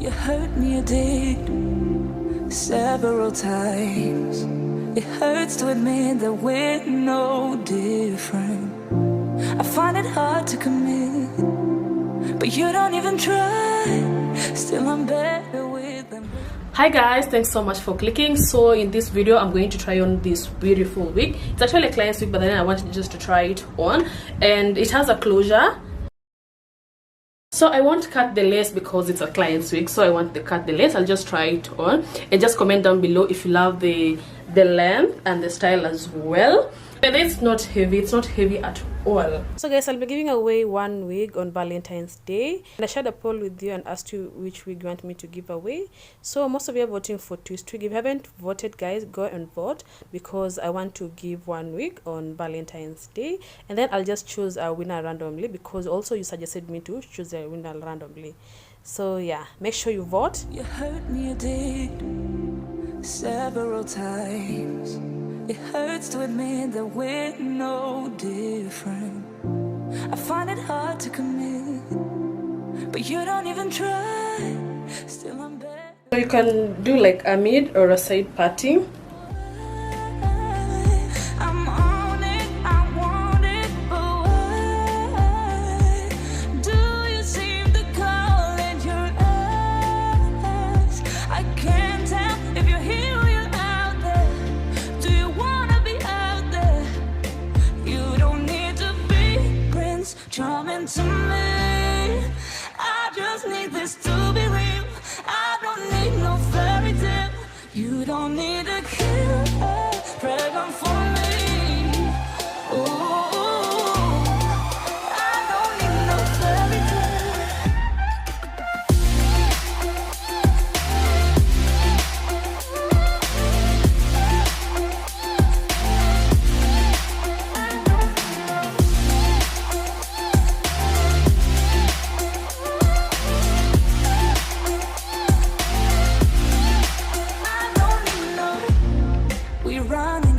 You hurt me, you did, several times. It hurts to admit that we're no different. I find it hard to commit, but you don't even try. Still I'm better with them. Hi guys, thanks so much for clicking. So in this video I'm going to try on this beautiful wig. It's actually a client's wig, but then I wanted just to try it on, and it has a closure. So I won't cut the lace because it's a client's wig, so I want to cut the lace. I'll just try it on, and just comment down below if you love the length and the style as well. And it's not heavy, it's not heavy at all. So guys, I'll be giving away one wig on Valentine's Day, and I shared a poll with you and asked you which wig you want me to give away. So most of you are voting for twist wig. If you haven't voted, guys, go and vote, because I want to give one wig on Valentine's Day, and then I'll just choose a winner randomly, because also you suggested me to choose a winner randomly. So yeah, make sure you vote. You hurt me, you did, several times. It hurts to admit that we're no different. I find it hard to commit, but you don't even try. Still I'm better. So you can do like a mid or a side parting. I'm on it, I want it, but why do you seem to call in your eyes? I can't tell if you're here. Charming to me, I just need this to be real. I don't need no fairy tale. You don't need a killer, pregnant for me. Ooh, I don't need no fairy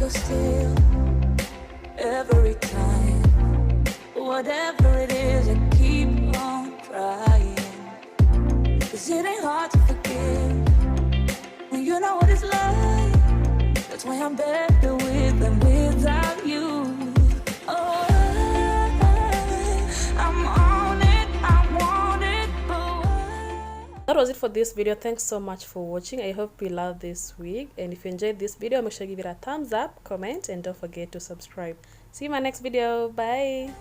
still every time. Whatever it is, I keep on trying. 'Cause it ain't hard to forgive when you know what it's like. That's why I'm better with than without you. Oh, I'm on it, I want it, but that was it for this video. Thanks so much for watching. I hope you love this wig, and if you enjoyed this video, make sure you give it a thumbs up, comment, and don't forget to subscribe. See you in my next video. Bye.